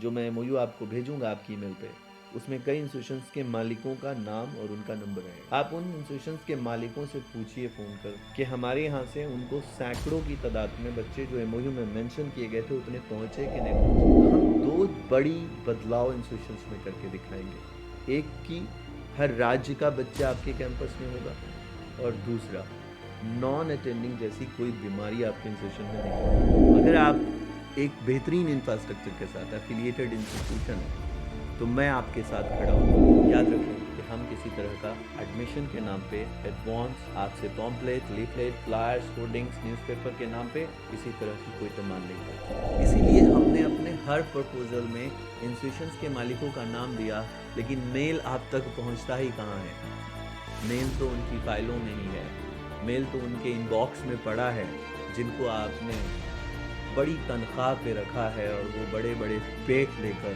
जो मैं एमओयू आपको भेजूँगा आपकी ईमेल पे, उसमें कई इंस्टीट्यूशंस के मालिकों का नाम और उनका नंबर रहेगा। आप उन इंस्टीट्यूशंस के मालिकों से पूछिए फ़ोन कर कि हमारे यहाँ से उनको सैकड़ों की तादाद में बच्चे जो एमओयू में मेंशन किए गए थे उतने पहुँचे कि नहीं पहुँचे। हम 2 बड़ी बदलाव इंस्टीट्यूशंस में करके दिखाएँगे। एक कि हर राज्य का बच्चा आपके कैंपस में होगा और दूसरा नॉन अटेंडिंग जैसी कोई बीमारी आपके इंस्टीट्यूशन में नहीं होगी। अगर आप एक बेहतरीन इंफ्रास्ट्रक्चर के साथ एफिलिएटेड इंस्टीट्यूशन है तो मैं आपके साथ खड़ा हूँ। याद रखें कि हम किसी तरह का एडमिशन के नाम पे एडवांस आपसे pamphlet, leaflet, flyers, hoardings, newspaper के नाम पे किसी तरह की कोई डिमांड नहीं करते। इसीलिए हमने अपने हर प्रपोजल में इंस्टीट्यूशंस के मालिकों का नाम दिया, लेकिन मेल आप तक पहुंचता ही कहाँ है। मेल तो उनकी फाइलों में ही है, मेल तो उनके इनबॉक्स में पड़ा है जिनको आपने बड़ी तनख्वाह पे रखा है और वो बड़े बड़े पेट लेकर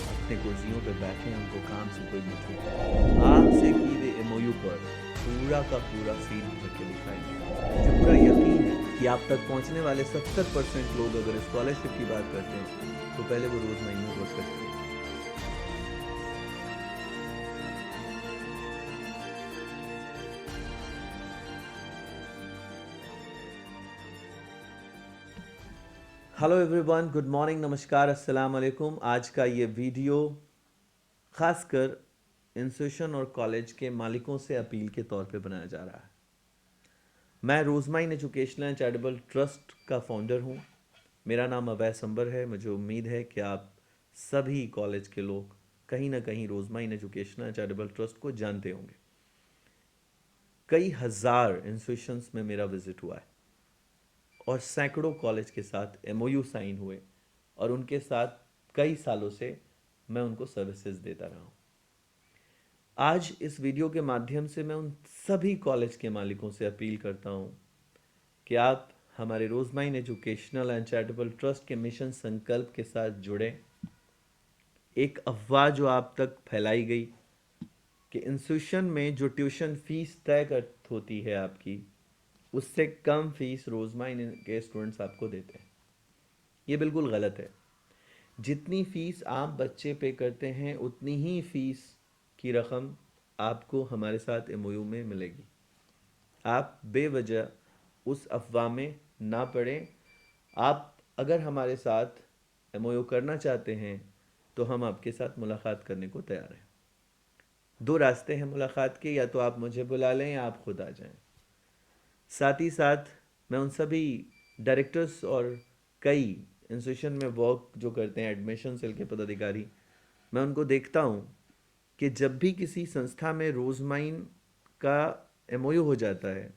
अपने कुर्सियों पे बैठे हैं, उनको काम से कोई मतलब नहीं। आपसे की गई एमओयू पर पूरा का पूरा सीन करके दिखाएंगे। मुझे पूरा यकीन है कि आप तक पहुंचने वाले 70% लोग अगर स्कॉलरशिप की बात करते हैं तो पहले वो रोज महीनों रोज करते हैं। हेलो एवरीवन, गुड मॉर्निंग, नमस्कार, अस्सलाम वालेकुम। आज का ये वीडियो खासकर इंस्टीट्यूशन और कॉलेज के मालिकों से अपील के तौर पे बनाया जा रहा है। मैं रोज़माइन एजुकेशनल एंड चैरिटेबल ट्रस्ट का फाउंडर हूँ। मेरा नाम अवैस अंबर है। मुझे उम्मीद है कि आप सभी कॉलेज के लोग कहीं ना कहीं रोज़माइन एजुकेशनल एंड चैरिटेबल ट्रस्ट को जानते होंगे। कई हज़ार इंस्टीट्यूशंस में मेरा विज़िट हुआ है और सैकड़ों कॉलेज के साथ एमओयू साइन हुए और उनके साथ कई सालों से मैं उनको सर्विसेज देता रहा हूँ। आज इस वीडियो के माध्यम से मैं उन सभी कॉलेज के मालिकों से अपील करता हूँ कि आप हमारे रोज़माइन एजुकेशनल एंड चैरिटेबल ट्रस्ट के मिशन संकल्प के साथ जुड़ें। एक अफवाह जो आप तक फैलाई गई कि इंस्टीट्यूशन में जो ट्यूशन फीस तय कर होती है आपकी, उससे कम फीस रोज़माइन के स्टूडेंट्स आपको देते हैं, ये बिल्कुल गलत है। जितनी फ़ीस आप बच्चे पे करते हैं उतनी ही फ़ीस की रकम आपको हमारे साथ एमओयू में मिलेगी। आप बेवजह उस अफवाह में ना पड़ें। आप अगर हमारे साथ एमओयू करना चाहते हैं तो हम आपके साथ मुलाकात करने को तैयार हैं। 2 रास्ते हैं मुलाकात के, या तो आप मुझे बुला लें या आप खुद आ जाएं। साथ ही साथ मैं उन सभी डायरेक्टर्स और कई इंस्टीट्यूशन में वर्क जो करते हैं, एडमिशन सेल के पदाधिकारी, मैं उनको देखता हूँ कि जब भी किसी संस्था में रोज़माइन का एमओयू हो जाता है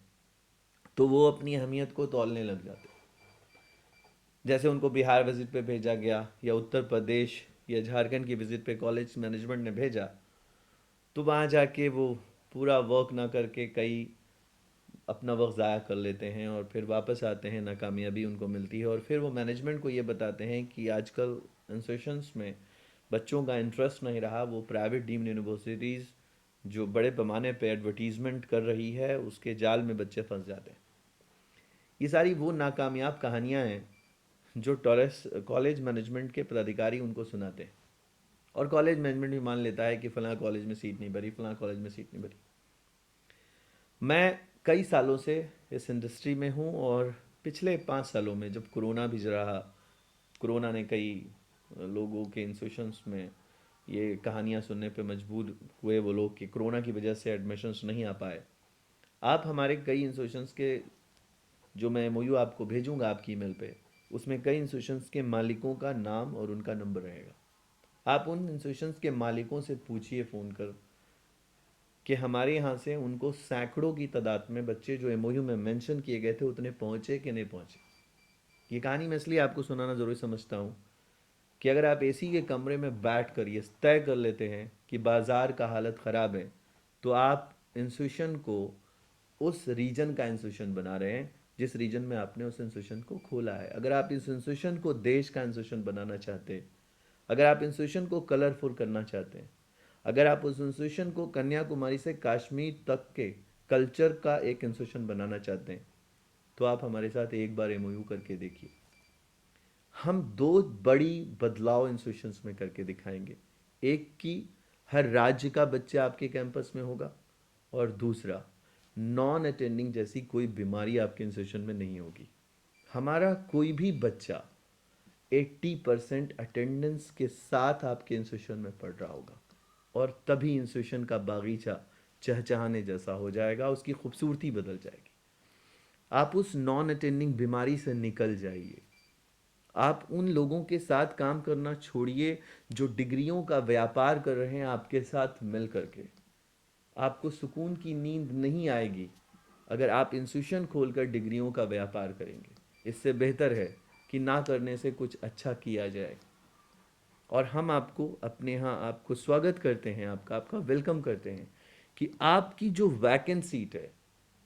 तो वो अपनी अहमियत को तौलने लग जाते हैं। जैसे उनको बिहार विज़िट पे भेजा गया या उत्तर प्रदेश या झारखंड की विज़िट पे कॉलेज मैनेजमेंट ने भेजा, तो वहाँ जाके वो पूरा वर्क ना करके कई अपना वक्त ज़ाया कर लेते हैं और फिर वापस आते हैं, नाकामयाबी उनको मिलती है और फिर वो मैनेजमेंट को ये बताते हैं कि आजकल इंस्टीट्यूशंस में बच्चों का इंटरेस्ट नहीं रहा, वो प्राइवेट डीम्ड यूनिवर्सिटीज़ जो बड़े पैमाने पे एडवर्टीज़मेंट कर रही है उसके जाल में बच्चे फंस जाते हैं। ये सारी वो नाकामयाब कहानियाँ हैं जो टॉरेस कॉलेज मैनेजमेंट के पदाधिकारी उनको सुनाते हैं और कॉलेज मैनेजमेंट भी मान लेता है कि फ़लाँ कॉलेज में सीट नहीं भरी, फ़लाँ कॉलेज में सीट नहीं भरी। मैं कई सालों से इस इंडस्ट्री में हूँ और पिछले 5 सालों में जब कोरोना भी रहा, कोरोना ने कई लोगों के इंस्टीट्यूशंस में ये कहानियाँ सुनने पे मजबूर हुए वो लोग कि कोरोना की वजह से एडमिशन्स नहीं आ पाए। आप हमारे कई इंस्टीट्यूशंस के, जो मैं एमओयू आपको भेजूँगा आपकी ईमेल पे, उसमें कई इंस्टीट्यूशंस के मालिकों का नाम और उनका नंबर रहेगा। आप उन इंस्टीट्यूशंस के मालिकों से पूछिए फ़ोन कर कि हमारे यहाँ से उनको सैकड़ों की तादाद में बच्चे जो एमओयू में मेंशन किए गए थे उतने पहुँचे कि नहीं पहुँचे। ये कहानी मैं इसलिए आपको सुनाना ज़रूरी समझता हूँ कि अगर आप एसी के कमरे में बैठ कर ये तय कर लेते हैं कि बाज़ार का हालत ख़राब है, तो आप इंस्टीट्यूशन को उस रीजन का इंस्टीट्यूशन बना रहे हैं जिस रीजन में आपने उस इंस्टीट्यूशन को खोला है। अगर आप इस इंस्टीट्यूशन को देश का इंस्टीट्यूशन बनाना चाहते हैं, अगर आप इंस्टीट्यूशन को कलरफुल करना चाहते हैं, अगर आप उस इंस्टीट्यूशन को कन्याकुमारी से कश्मीर तक के कल्चर का एक इंस्टीट्यूशन बनाना चाहते हैं, तो आप हमारे साथ एक बार एमओयू करके देखिए। हम दो बड़ी बदलाव इंस्टीट्यूशंस में करके दिखाएंगे। एक कि हर राज्य का बच्चा आपके कैंपस में होगा, और दूसरा नॉन अटेंडिंग जैसी कोई बीमारी आपके इंस्टीट्यूशन में नहीं होगी। हमारा कोई भी बच्चा 80% अटेंडेंस के साथ आपके इंस्टीट्यूशन में पढ़ रहा होगा, और तभी इंस्टीट्यूशन का बागीचा चहचहाने जैसा हो जाएगा, उसकी खूबसूरती बदल जाएगी। आप उस नॉन अटेंडिंग बीमारी से निकल जाइए। आप उन लोगों के साथ काम करना छोड़िए जो डिग्रियों का व्यापार कर रहे हैं आपके साथ मिल करके। आपको सुकून की नींद नहीं आएगी अगर आप इंस्टीट्यूशन खोलकर डिग्रियों का व्यापार करेंगे। इससे बेहतर है कि ना करने से कुछ अच्छा किया जाए। और हम आपको अपने यहाँ आपको स्वागत करते हैं, आपका आपका वेलकम करते हैं कि आपकी जो वैकेंट सीट है,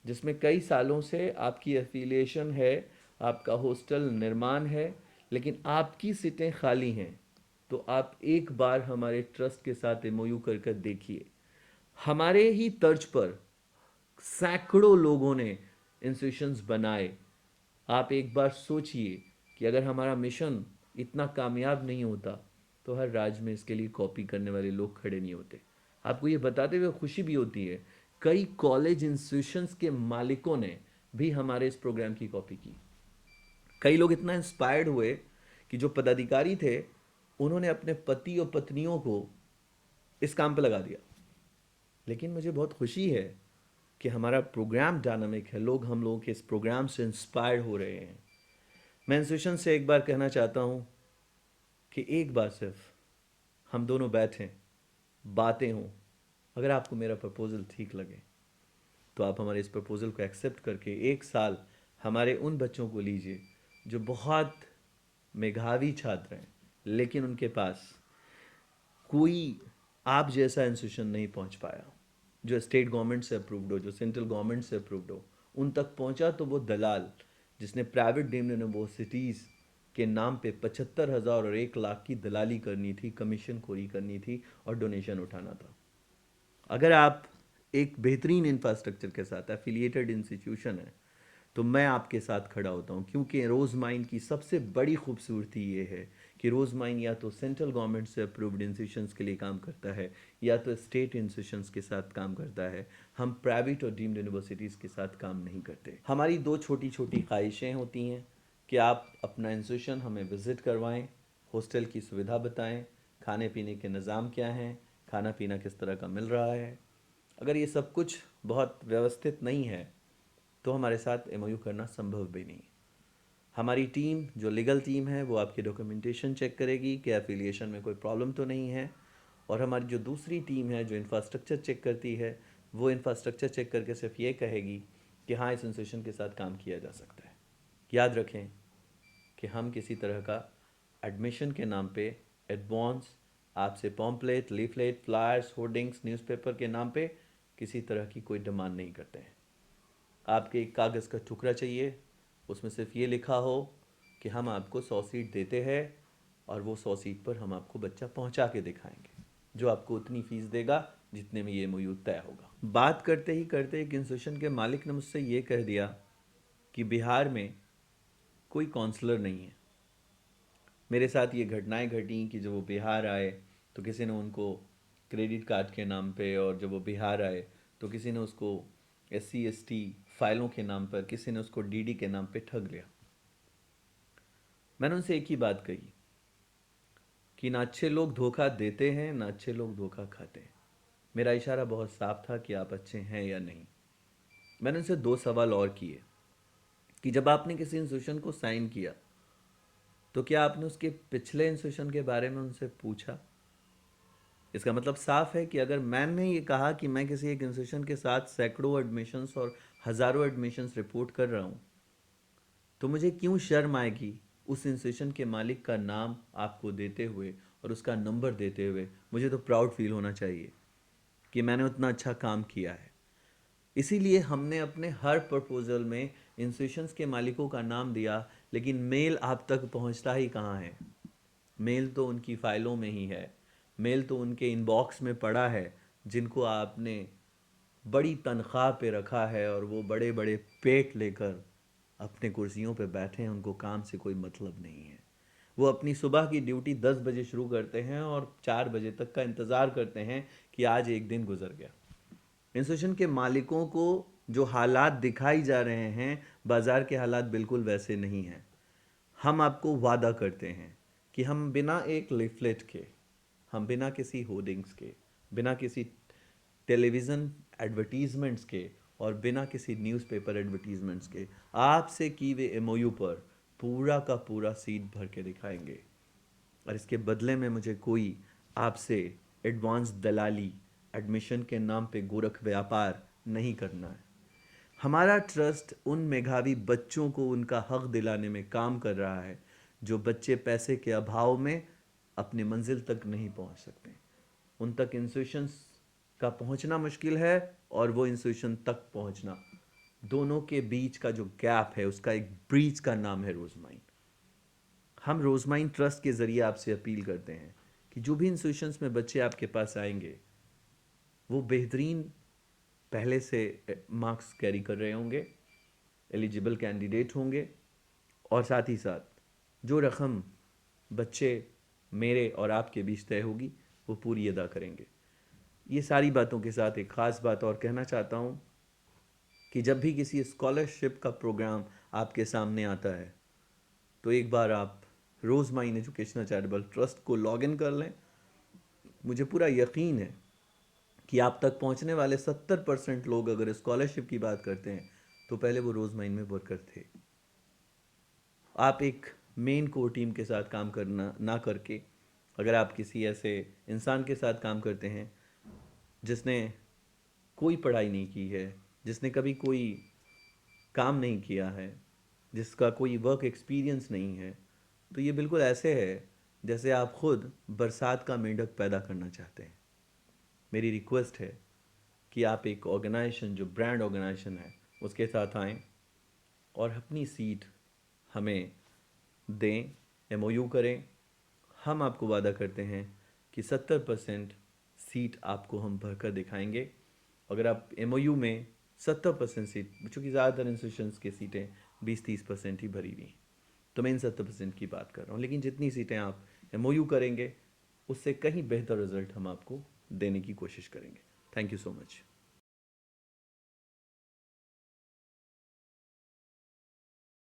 जिसमें कई सालों से आपकी एफिलिएशन है, आपका हॉस्टल निर्माण है, लेकिन आपकी सीटें खाली हैं, तो आप एक बार हमारे ट्रस्ट के साथ एमओयू कर कर देखिए। हमारे ही तर्ज पर सैकड़ों लोगों ने इंस्टीट्यूशंस बनाए। आप एक बार सोचिए कि अगर हमारा मिशन इतना कामयाब नहीं होता तो हर राज्य में इसके लिए कॉपी करने वाले लोग खड़े नहीं होते। आपको ये बताते हुए खुशी भी होती है, कई कॉलेज इंस्टीट्यूशंस के मालिकों ने भी हमारे इस प्रोग्राम की कॉपी की। कई लोग इतना इंस्पायर्ड हुए कि जो पदाधिकारी थे उन्होंने अपने पति और पत्नियों को इस काम पर लगा दिया। लेकिन मुझे बहुत खुशी है कि हमारा प्रोग्राम डायनामिक है, लोग हम लोगों के इस प्रोग्राम से इंस्पायर्ड हो रहे हैं। मैं इंस्टीट्यूशन से एक बार कहना चाहता हूँ कि एक बार सिर्फ हम दोनों बैठें, बातें हों। अगर आपको मेरा प्रपोज़ल ठीक लगे तो आप हमारे इस प्रपोज़ल को एक्सेप्ट करके एक साल हमारे उन बच्चों को लीजिए जो बहुत मेधावी छात्र हैं, लेकिन उनके पास कोई आप जैसा इंस्टीट्यूशन नहीं पहुंच पाया जो स्टेट गवर्नमेंट से अप्रूव्ड हो, जो सेंट्रल गवर्नमेंट से अप्रूव्ड हो। उन तक पहुंचा तो वो दलाल जिसने प्राइवेट डीम्ड यूनिवर्सिटीज़ के नाम पे 75,000 और 1 लाख की दलाली करनी थी, कमीशन खोरी करनी थी और डोनेशन उठाना था। अगर आप एक बेहतरीन इंफ्रास्ट्रक्चर के साथ एफिलिएटेड इंस्टीट्यूशन है तो मैं आपके साथ खड़ा होता हूँ, क्योंकि रोज़ माइन की सबसे बड़ी खूबसूरती ये है कि रोज़ माइन या तो सेंट्रल गवर्नमेंट से अप्रूव्ड इंस्टीट्यूशंस के लिए काम करता है या तो स्टेट इंस्टीट्यूशंस के साथ काम करता है। हम प्राइवेट और डीम्ड यूनिवर्सिटीज़ के साथ काम नहीं करते। हमारी दो छोटी छोटी ख्वाहिशें होती हैं कि आप अपना इंस्टीट्यूशन हमें विज़िट करवाएं, हॉस्टल की सुविधा बताएं, खाने पीने के निज़ाम क्या हैं, खाना पीना किस तरह का मिल रहा है। अगर ये सब कुछ बहुत व्यवस्थित नहीं है तो हमारे साथ एमओयू करना संभव भी नहीं। हमारी टीम जो लीगल टीम है वो आपकी डॉक्यूमेंटेशन चेक करेगी कि एफिलिएशन में कोई प्रॉब्लम तो नहीं है, और हमारी जो दूसरी टीम है जो इंफ्रास्ट्रक्चर चेक करती है वो इंफ्रास्ट्रक्चर चेक करके सिर्फ ये कहेगी कि हाँ इस इंस्टीट्यूशन के साथ काम किया जा सकता है। याद रखें कि हम किसी तरह का एडमिशन के नाम पे एडवांस आपसे pamphlet, leaflet, flyers, hoardings, newspaper के नाम पे किसी तरह की कोई डिमांड नहीं करते हैं। आपके एक कागज़ का टुकड़ा चाहिए, उसमें सिर्फ ये लिखा हो कि हम आपको 100 सीट देते हैं और वो 100 सीट पर हम आपको बच्चा पहुंचा के दिखाएंगे, जो आपको उतनी फ़ीस देगा जितने में ये एमओयू तय होगा। बात करते ही करते एक इंस्टीट्यूशन के मालिक ने मुझसे ये कह दिया कि बिहार में कोई काउंसलर नहीं है। मेरे साथ ये घटनाएं घटी कि जब वो बिहार आए तो किसी ने उनको क्रेडिट कार्ड के नाम पे, और जब वो बिहार आए तो किसी ने उसको SC ST फाइलों के नाम पर, किसी ने उसको DD के नाम पे ठग लिया। मैंने उनसे एक ही बात कही कि ना अच्छे लोग धोखा देते हैं ना अच्छे लोग धोखा खाते हैं। मेरा इशारा बहुत साफ था कि आप अच्छे हैं या नहीं। मैंने उनसे 2 सवाल और किए कि जब आपने किसी इंस्टीट्यूशन को साइन किया तो क्या आपने उसके पिछले इंस्टीट्यूशन के बारे में उनसे पूछा। इसका मतलब साफ है कि अगर मैंने ये कहा कि मैं किसी एक इंस्टीट्यूशन के साथ सैकड़ों एडमिशन्स और हज़ारों एडमिशन्स रिपोर्ट कर रहा हूँ तो मुझे क्यों शर्म आएगी उस इंस्टीट्यूशन के मालिक का नाम आपको देते हुए और उसका नंबर देते हुए। मुझे तो प्राउड फील होना चाहिए कि मैंने उतना अच्छा काम किया है। इसीलिए हमने अपने हर प्रपोजल में इंस्टीट्यूशंस के मालिकों का नाम दिया, लेकिन मेल आप तक पहुंचता ही कहाँ है। मेल तो उनकी फाइलों में ही है, मेल तो उनके इनबॉक्स में पड़ा है जिनको आपने बड़ी तनख्वाह पे रखा है और वो बड़े बड़े पेट लेकर अपने कुर्सियों पे बैठे हैं, उनको काम से कोई मतलब नहीं है। वो अपनी सुबह की ड्यूटी 10 बजे शुरू करते हैं और 4 बजे तक का इंतज़ार करते हैं कि आज एक दिन गुजर गया। इंस्टीट्यूशन के मालिकों को जो हालात दिखाई जा रहे हैं, बाज़ार के हालात बिल्कुल वैसे नहीं हैं। हम आपको वादा करते हैं कि हम बिना एक लिफलेट के, हम बिना किसी होर्डिंग्स के, बिना किसी टेलीविज़न एडवर्टीजमेंट्स के और बिना किसी न्यूज़पेपर एडवर्टीजमेंट्स के आपसे की हुए एमओयू पर पूरा का पूरा सीट भर के दिखाएंगे। और इसके बदले में मुझे कोई आपसे एडवांस दलाली, एडमिशन के नाम पे गोरख व्यापार नहीं करना है। हमारा ट्रस्ट उन मेधावी बच्चों को उनका हक दिलाने में काम कर रहा है जो बच्चे पैसे के अभाव में अपनी मंजिल तक नहीं पहुंच सकते। उन तक इंस्टीट्यूशंस का पहुंचना मुश्किल है और वो इंस्टीट्यूशन तक पहुंचना, दोनों के बीच का जो गैप है उसका एक ब्रीच का नाम है रोजमाइन। हम रोजमाइन ट्रस्ट के ज़रिए आपसे अपील करते हैं कि जो भी इंस्टीट्यूशंस में बच्चे आपके पास आएंगे वो बेहतरीन पहले से मार्क्स कैरी कर रहे होंगे, एलिजिबल कैंडिडेट होंगे और साथ ही साथ जो रकम बच्चे मेरे और आपके बीच तय होगी वो पूरी अदा करेंगे। ये सारी बातों के साथ एक ख़ास बात और कहना चाहता हूँ कि जब भी किसी स्कॉलरशिप का प्रोग्राम आपके सामने आता है तो एक बार आप रोज़माइन एजुकेशनल चैरिटेबल ट्रस्ट को लॉग इन कर लें। मुझे पूरा यकीन है कि आप तक पहुंचने वाले 70% लोग अगर स्कॉलरशिप की बात करते हैं तो पहले वो रोज़माइन में वर्कर थे। आप एक मेन कोर टीम के साथ काम करना ना करके अगर आप किसी ऐसे इंसान के साथ काम करते हैं जिसने कोई पढ़ाई नहीं की है, जिसने कभी कोई काम नहीं किया है, जिसका कोई वर्क एक्सपीरियंस नहीं है, तो ये बिल्कुल ऐसे है जैसे आप खुद बरसात का मेंढक पैदा करना चाहते हैं। मेरी रिक्वेस्ट है कि आप एक ऑर्गेनाइजेशन जो ब्रांड ऑर्गेनाइजेशन है उसके साथ आएं और अपनी सीट हमें दें, एमओयू करें। हम आपको वादा करते हैं कि 70% सीट आपको हम भरकर दिखाएंगे। अगर आप एमओयू में 70% सीट, चूँकि ज़्यादातर इंस्टीट्यूशंस की सीटें 20-30% ही भरी हुई हैं, तो मैं इन 70% की बात कर रहा हूँ, लेकिन जितनी सीटें आप एमओयू करेंगे उससे कहीं बेहतर रिजल्ट हम आपको देने की कोशिश करेंगे। Thank you so much.